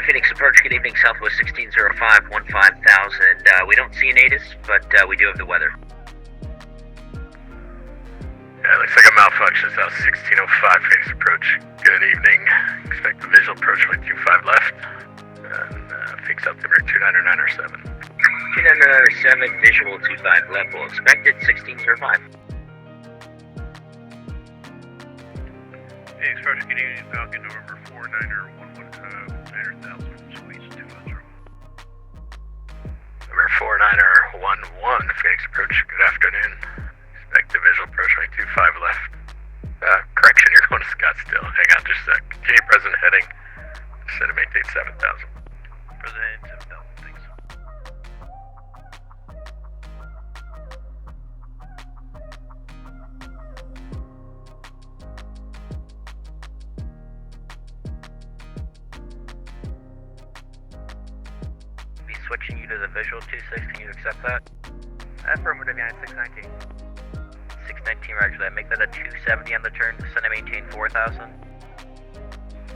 Phoenix approach, good evening, Southwest 1605, 15,000. We don't see an ATIS, but we do have the weather. Yeah, looks like a malfunction, South 1605, Phoenix approach. Good evening. Expect the visual approach by 25 left. And Phoenix altimeter 29907. 29907, visual 25 left, we'll expect it, 1605. Phoenix approach, good evening, Falcon, November 49er, 900,000, Sweets 210. Number 49er 11, Phoenix approach, good afternoon. Expect the visual approach by 25 left. Correction, you're going to Scottsdale. Hang on just a sec. Continue present heading. Set to maintain 7,000. Present 7,000, thanks. Be switching you to the visual 26, can you accept that? Affirmative, United 619. 619, roger that. Make that a 270 on the turn, descend and maintain 4,000.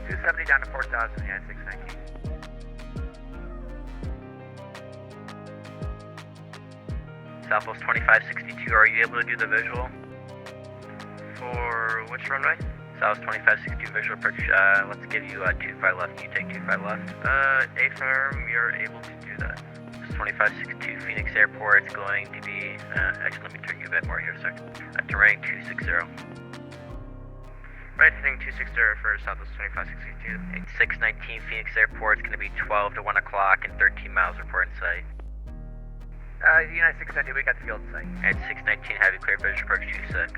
270 down to 4,000, United 619. Southwest 2562, are you able to do the visual? For which runway? Southwest 2562 visual approach, let's give you 25 left. Can you take 25 left? Affirm, we are able to do that. 2562 Phoenix Airport, it's going to be, actually let me turn you a bit more here a second. Terrain 260. Right, heading 260 for Southwest 2562. And 619 Phoenix Airport, it's going to be 12 to 1 o'clock and 13 miles report in sight. United 619, we got the field in sight. And 619, have you clear visual approach 26.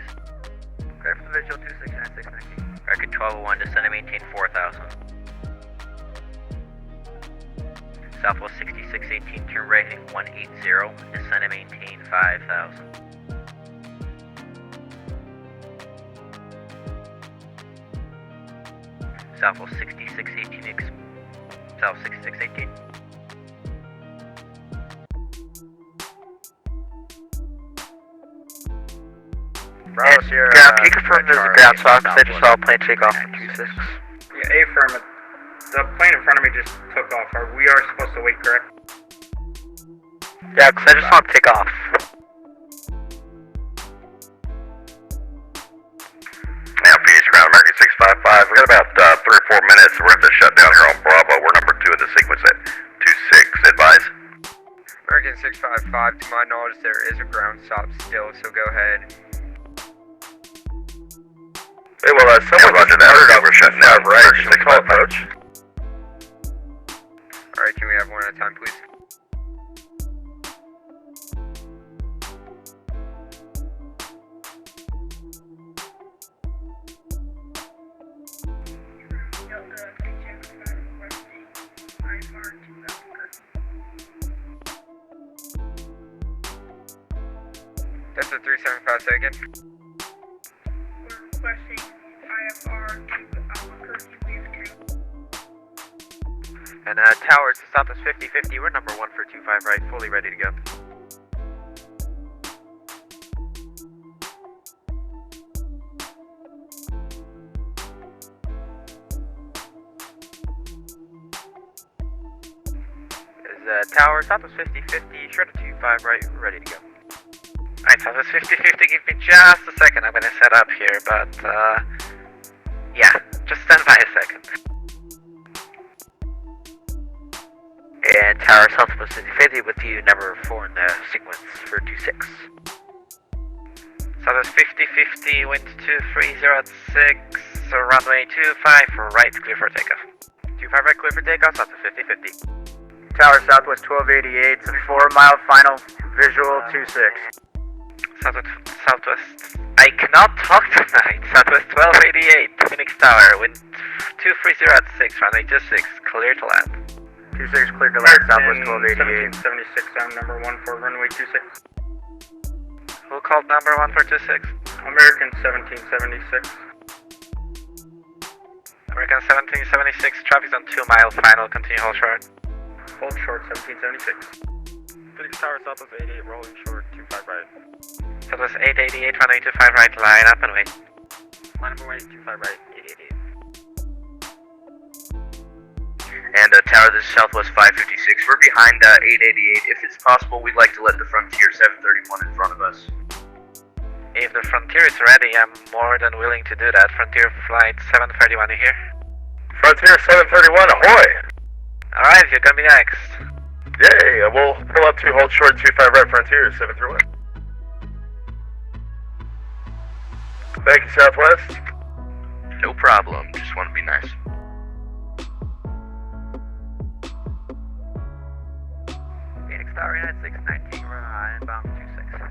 Clear for the visual 26, United 619. Record 1201, descend and maintain 4,000. Southwest 6618, turn right heading 180, descend and maintain 5,000. Southwest 6618, South 6618. Bravo, Sierra. Ground, can you confirm there's a ground swap? Because I just saw a plane take off from 26. Yeah, affirm. The plane in front of me just took off. We are supposed to wait, correct? Yeah, because I just saw him take off. Now, Phoenix ground, American 655. We got about 3 or 4 minutes. We're going to have to shut down here on Bravo. We're number 2 in the sequence at 26. Advise. American 655, to my knowledge, there is a ground stop still, so go ahead. Hey, well, someone roger that. We're shutting down. Right, 655 approach. Alright, can we have one at a time, please? That's a 375 second. We're requesting IFR to Albuquerque, we have 2. And towers to Southwest 5050, we're number 1 for 25 right, fully ready to go. Is tower Southwest 5050, short of 25 right, ready to go. Alright, so this 50-50, give me just a second. I'm going to set up here, but, yeah, just stand by a second. And Tower Southwest 50-50 with you, number 4 in the sequence for 26. Southwest 50-50, wind 2306, runway 25 for right, clear for takeoff. 25 right, clear for takeoff, Southwest 5050. Tower Southwest 1288, 4-mile final, visual 26. Southwest, I cannot talk tonight. Southwest 1288, Phoenix Tower, wind 2306, runway 26, clear to land. 26 clear to land, Southwest 1288. 1776, I'm number 1 for runway 26. Who called number 1 for 26? American 1776. American 1776, traffic's on 2-mile final, continue hold short. Hold short, 1776. Phoenix Tower, Southwest 88, rolling short, 25 right. Southwest 888, runway 25 right, line up and wait. Line up and wait, 25 right, 888. And Tower, this is Southwest 556. We're behind 888. If it's possible, we'd like to let the Frontier 731 in front of us. If the Frontier is ready, I'm more than willing to do that. Frontier Flight 731, you here? Frontier 731, ahoy! Alright, you're gonna be next. Yay, we'll pull up to hold short 25 right Frontier 731. Thank you, Southwest. No problem. Just want to be nice. Phoenix Tower, United 619, run high, inbound 26.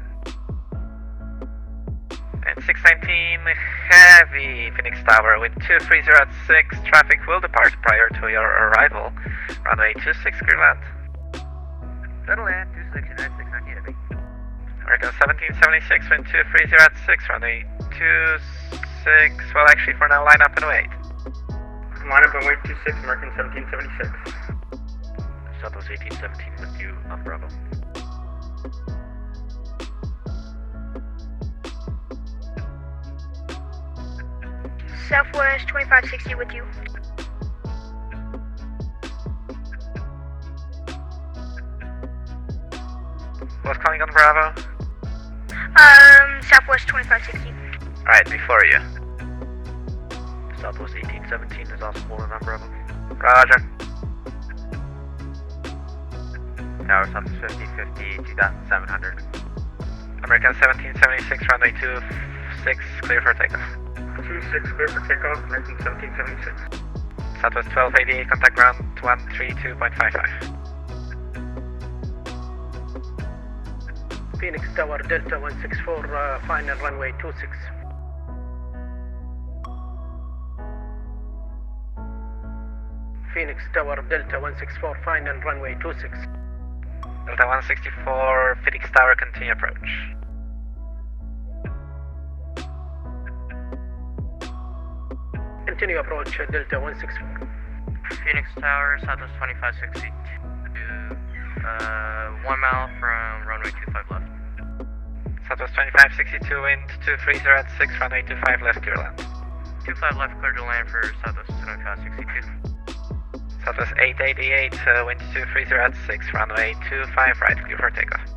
And 619, heavy Phoenix Tower, wind 230 at 6, traffic will depart prior to your arrival. Runway 26, clear land. Settle land, 26, United 619, heavy. American 1776, wind 230 at 6, runway 26, well actually for now line up and wait. Line up and wait 26, American 1776. Southwest 1817 with you on Bravo. Southwest 2560 with you. What's calling on Bravo? Southwest 2560. Alright, before you. Southwest 1817 is also forward on Bravo. Roger. Tower Southwest 5050, 2700. American 1776, runway 26, clear for takeoff. 26 clear for takeoff, American 1776. Southwest 1288, contact ground 132.55. Phoenix Tower Delta 164, final runway 26. Phoenix Tower Delta 164, final runway 26. Delta 164, Phoenix Tower, continue approach. Continue approach Delta 164. Phoenix Tower, Southwest 2560. 1 mile from runway 25 left. Southwest 2562, wind 230 at 6, runway 25 left, clear land. 25 left, clear to land for Southwest 2562. Southwest 888, wind 230 at 6, runway 25 right, clear for takeoff.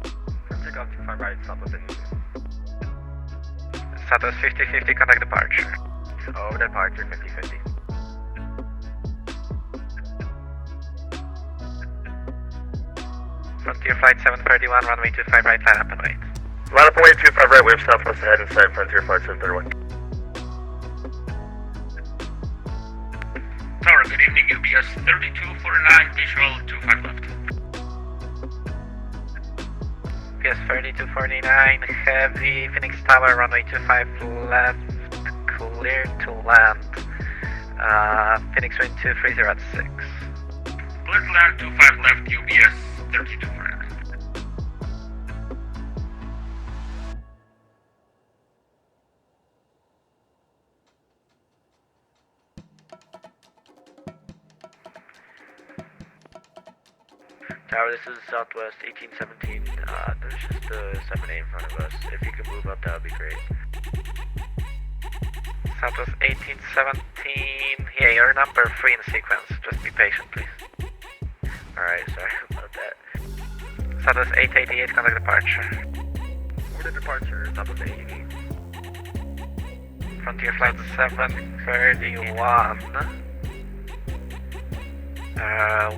Takeoff 25 right, Southwest 82. Southwest 5050, contact departure. Over departure 5050. Frontier Flight 731, runway 25 right, line up and wait. Line up and wait 25 right, wave Southwest ahead inside Frontier Flight 731. Tower, good evening. UBS 3249, visual 25 left. PS 3249, heavy Phoenix Tower, runway 25 left, clear to land. Phoenix wind 230 at 6. Clear to land 25 left, UBS 3249. Tower, this is Southwest 1817. There's just a 7A in front of us. If you could move up, that would be great. Southwest 1817, yeah, you're number 3 in sequence. Just be patient, please. Alright, sorry about that. Southwest 888, contact departure. Over departure, Southwest 888. Frontier Flight 731.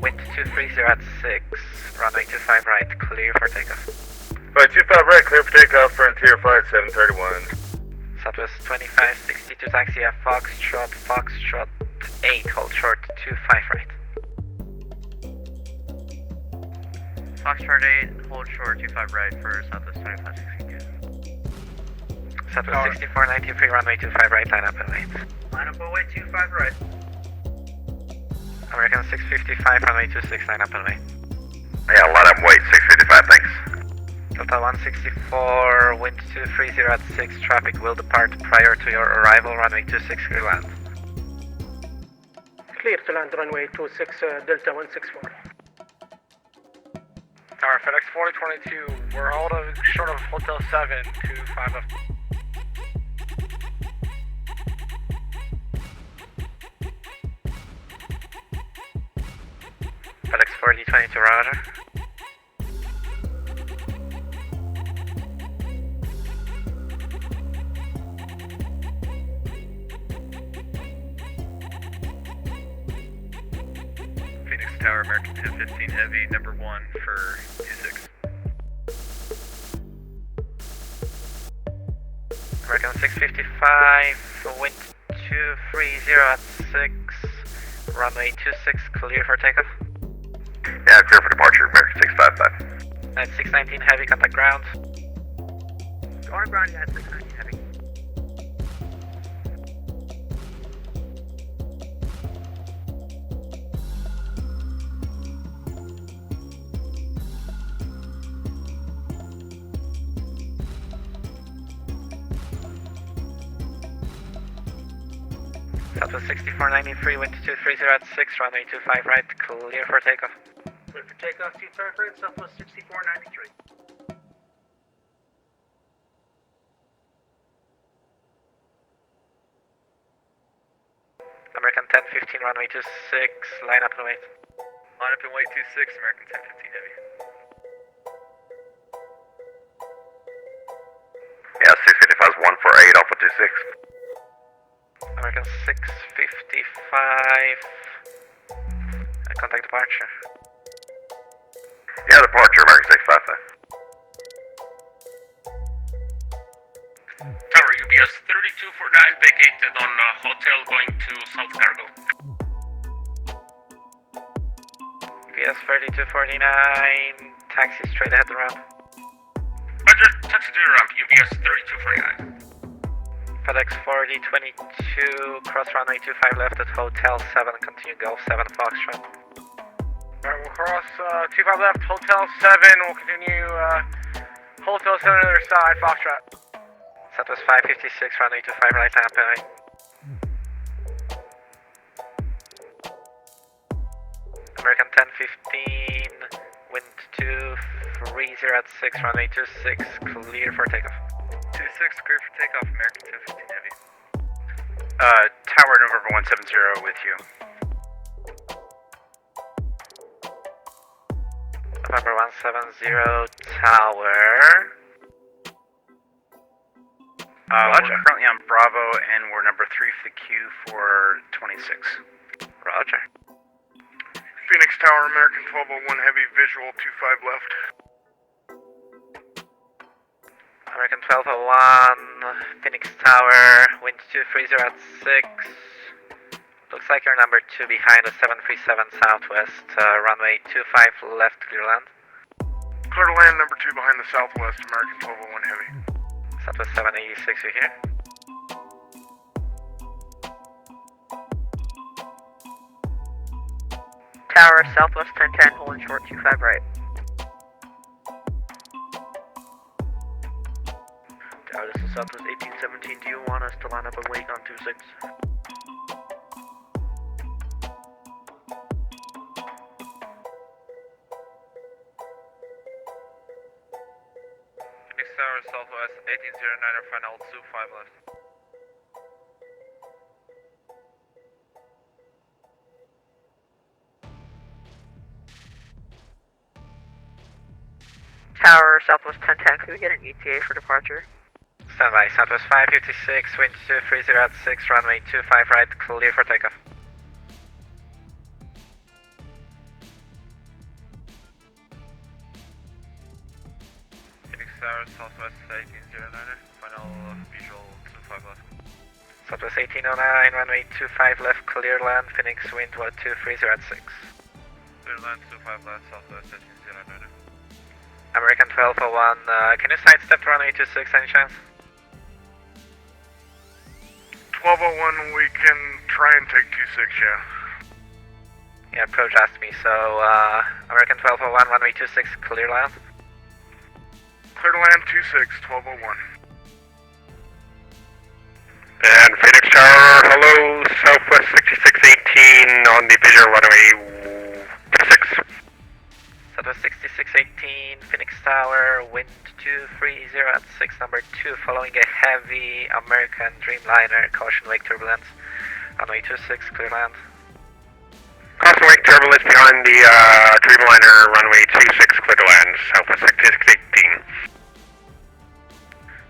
Wind 230 at 6, runway 25 right, clear for takeoff. Flight 25 right, clear for takeoff, Frontier Flight 731. Southwest 2562, taxi at Foxtrot 8, hold short 25 right. Foxtrot 8, hold short 25 right for Southwest 2562. Southwest 6493, runway 25 right, line up and wait. Line up and wait 25 right. American 655, runway 26, line up and wait. Yeah, line up and wait, 655, thanks. Delta 164, wind 230 at 6, traffic will depart prior to your arrival, runway 26, clear land. Clear to land runway 26, Delta 164. Tower, FedEx 4022, we're holding short of Hotel 7 to 5 left. FedEx 4022, roger. Phoenix Tower, American 1015 Heavy, number 1 for 26. American 655, wind 230 at 6, runway 26, clear for takeoff. Yeah, clear for departure, American 655. At 619 heavy, contact ground. On ground, yeah, 690 heavy. Southwest 6493, wind 230 at 6, runway 25 right, clear for takeoff. Clear for takeoff, 25 right, Southwest 6493. American 1015, runway 26, line up and wait. Line up and wait 26, American 1015 Heavy. Yeah, 655 is 148 Alpha 26. American 655, contact departure. Yeah, departure, American 655. Tower, UBS 3249 vacated on hotel going to South Cargo. VS 3249, taxi straight ahead the ramp. Roger, taxi to the ramp, UBS 3249. FedEx 4022, cross runway 25 left at Hotel 7, continue Golf 7 Foxtrot. Alright, we'll cross 25 left, Hotel 7, we'll continue Hotel 7 on the other side, Foxtrot. Southwest 556, runway 25 right hand behind. American 1015, wind 230 at 6, runway 26, clear for takeoff. 26, clear for takeoff, American 1015 Heavy. Tower November 170 with you. November 170, tower. We're currently on Bravo and we're number 3 for the queue for 26. Roger. Phoenix Tower, American 1201 Heavy, visual 25 left. American 1201, Phoenix Tower, wind 230 at 6. Looks like you're number 2 behind the 737 Southwest, runway 25 left, clear land. Clear to land, number 2 behind the Southwest, American 1201 Heavy. Southwest 786, you here? Tower, Southwest 1010, holding short 25 right. Tower, this is Southwest 1817, do you want us to line up and wait on 26? Phoenix Tower, Southwest 1809, final 25 left. Tower, Southwest 1010, can we get an ETA for departure? Standby, Southwest 556, wind 230 at 6, runway 25 right, clear for takeoff. Phoenix Tower, Southwest 1809, final visual 25 left. Southwest 1809, runway 25 left, clear land, Phoenix wind 230 at 6. Clear land 25 left, Southwest 1809. American 1201, can you sidestep to runway 26 any chance? 1201, we can try and take 26, yeah. Yeah, approach asked me, so American 1201, runway 26, clear land. Clear to land 26, 1201. And Phoenix Tower, hello, Southwest 6618 on the visual runway 26. Southwest 6618, Phoenix Tower, wind 230 at 6, number 2, following a heavy American Dreamliner, caution wake turbulence, runway 26, clear land. Crossing wake turbulence behind the Dreamliner runway 26 clear to land, southwest 18.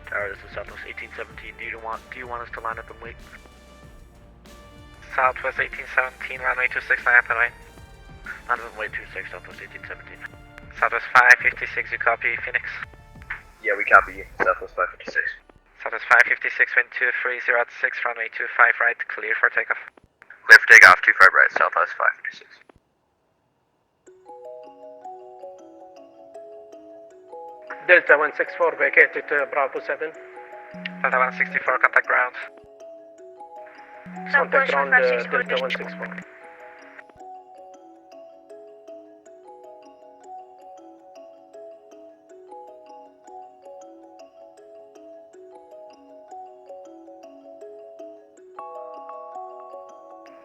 Tower, this is Southwest 1817. Do you want us to line up and wait? Southwest 1817, runway 26, line up and wait. Line up and wait 26, Southwest 1817. Southwest 556, you copy, Phoenix? Yeah, we copy you. Southwest 556. Southwest 556, wind 230 at 6, runway 25 right, clear for takeoff. Clear for takeoff, 25 right, Southwest 556. Delta 164 vacated Bravo 7. Delta 164, contact ground. Southwest Contact ground 156, Delta 164.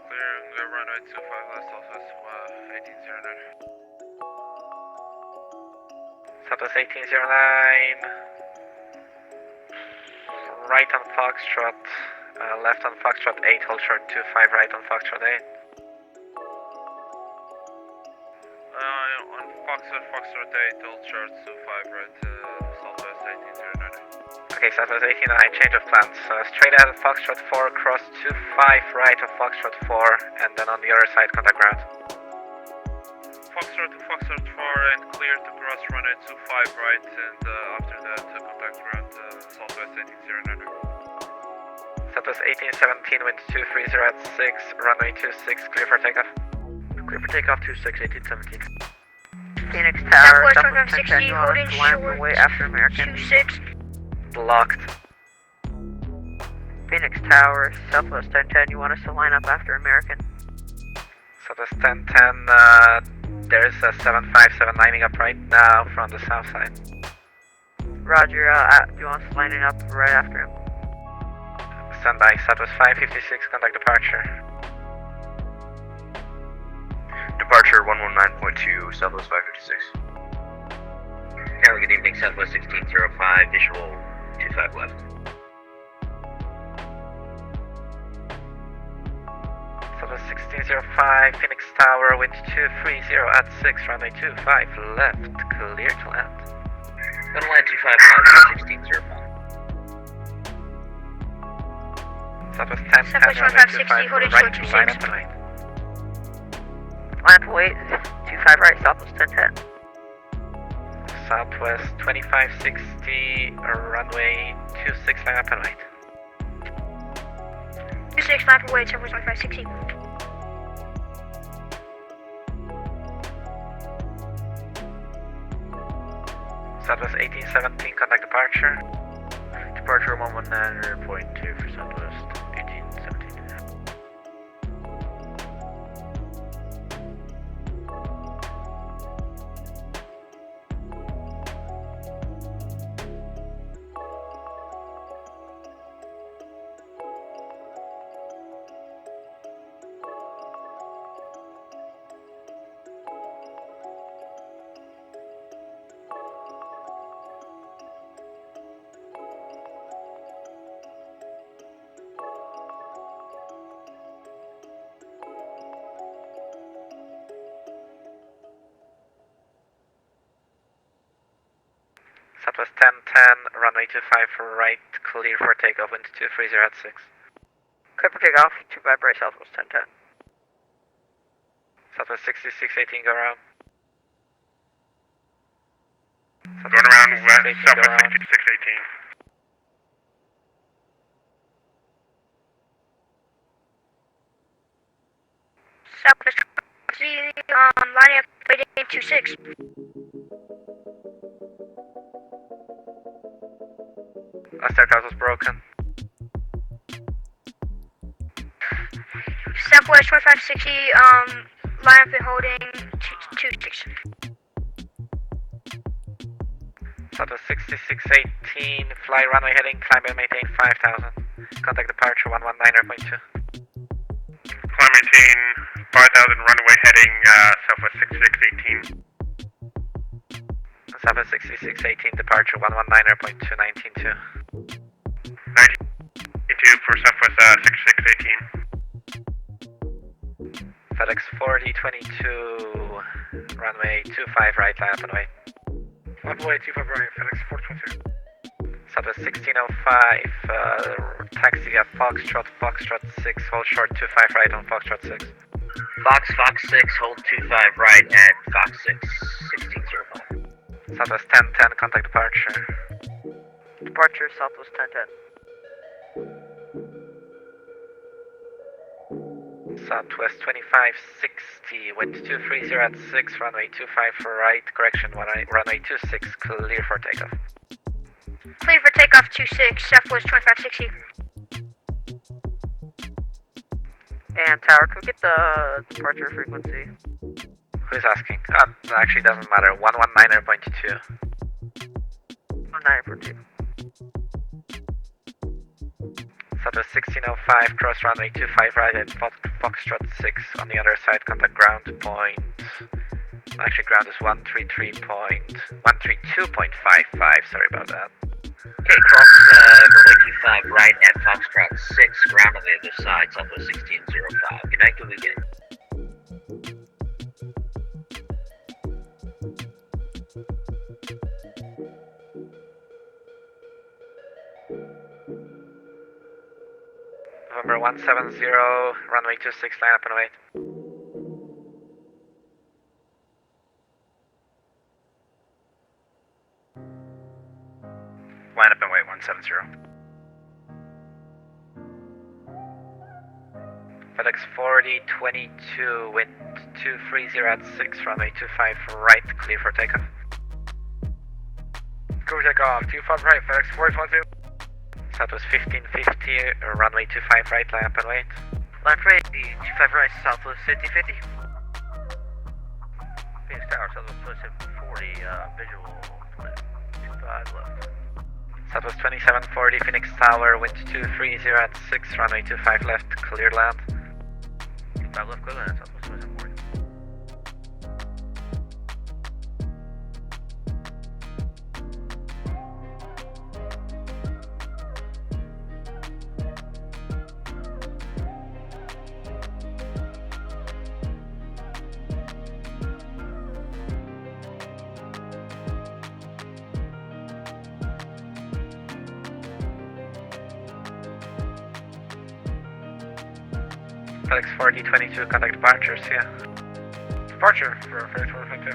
Clearing the runway 25 left, Southwest 1809. Southwest 1809. Right on Foxtrot, left on Foxtrot 8, hold short 25 right on Foxtrot 8. On Foxtrot 8, hold short 25 right, Southwest 1809. Okay, Southwest 1809, change of plans. Straight ahead of Foxtrot 4, cross 25 right of Foxtrot 4, and then on the other side, contact ground. Foxtrot to Foxtrot 4 and clear to cross runway 25 right, and after that contact ground Southwest 1809. Southwest 1817, wind 230 at 6, runway 26, clear for takeoff. Clear for takeoff 26, 1817. Phoenix Tower, Southwest Southwest 1010, 150, you want us holding to line up and short wait after American. 26. Blocked. Phoenix Tower, Southwest 1010, you want us to line up after American. Southwest 1010, there's a 757 lining up right now from the south side. Roger, do you want us to line it up right after him? Stand by, Southwest 556, contact departure. Departure 119.2, Southwest 556. Carol, good evening, Southwest 1605, visual 25 left. Southwest 1605, Phoenix Tower, wind 230 at 6, runway 25 left, clear to land. Gonna land 25 miles, 1605. Southwest 1010, Southwest runway 1560, 25 holding right, short line 26. up and wait. Line up and wait, 25 right, Southwest 1010. Southwest 2560, runway 26, line up and wait. 26, line for wait, Southwest 1560. Southwest 1817, contact departure. Departure 119.2 for Southwest 1817. Southwest 1010, runway 25 for right, clear for takeoff, wind 230 at 6. Clear for takeoff, 25 right, Southwest 1010. Southwest 6618, go around. Going around west, 6618, go Southwest around. 6618. Southwest lining up, waiting 26. Last aircraft was broken. Southwest 2560, line up and holding 26. Southwest 6618, fly runway heading, climb and maintain 5000. Contact departure 119.2. Climb maintain 5,000 runway heading southwest 6618. Southwest 6618, departure 119.2, 192. 92 for southwest 6618. FedEx 4022, runway 25 right, line up and wait. Runway 25 right, FedEx 422. Southwest 1605, taxi at Foxtrot 6, hold short 25 right on Foxtrot 6. Fox 6, hold 25 right at Fox 6, 1605. Southwest 1010, contact departure. Departure Southwest 1010. Southwest 2560, wind 230 at 6, runway 25 for right, correction, runway 26, clear for takeoff. Clear for takeoff 26, Southwest 2560. And tower, can we get the departure frequency? Who's asking? Actually doesn't matter, 119.2. 9.2. Southwest 1605, cross runway 25 right at Foxtrot 6, on the other side, contact ground point. Actually, ground is 132.55, sorry about that. Okay, cross runway 25 right at Foxtrot 6, ground on the other side, Southwest 1605. Good night, good weekend. November 170, runway 26, line up and wait. Line up and wait, 170. FedEx 4022, wind 230 at 6, runway 25 right, clear for takeoff. Go take off. 25 right, FedEx 422. Southwest 1550, runway 25 right, line up and wait. Line for 80, 25 right, Southwest 5050. Phoenix Tower, Southwest 2740, visual, 25 left. Southwest 2740, Phoenix Tower, wind 230 at 6, runway 25 left, clear land. 25 left, clear land, Southwest 2740. FedEx 4022, contact departures, yeah. Departure for FedEx 422.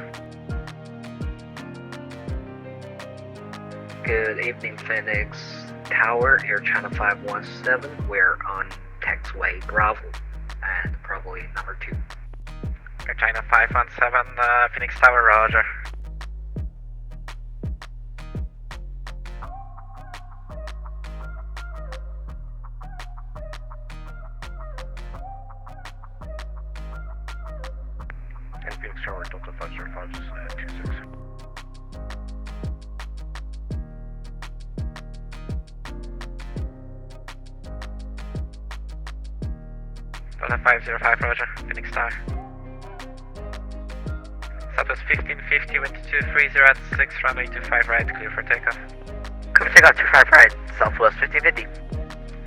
Good evening, Phoenix Tower, Air China 517. We're on taxiway Bravo and probably number 2. Air China 517, Phoenix Tower, roger. Phoenix Tower, Delta 50526. Delta 505, roger, Phoenix Tower. Southwest 1550, wind 230 at 6, runway 25 right, clear for takeoff. Can we take off 25 right, Southwest 1550.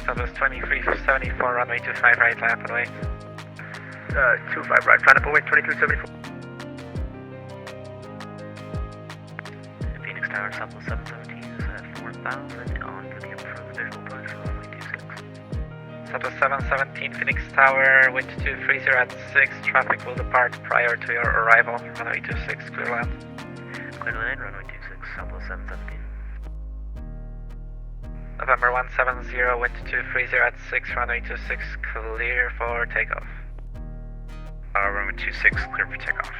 Southwest 2374, runway 25 right, line up and wait. 25 right, line up and wait, 2374. Phoenix Tower, Southwest 717 is at 4000 on for the approved visual approach for runway 26. Southwest 717, Phoenix Tower, wind 230 at 6, traffic will depart prior to your arrival, runway 26, clear land. Clear land, runway 26, Southwest 717. November 170, wind 230 at 6, runway 26, clear for takeoff. Runway 26, clear for takeoff.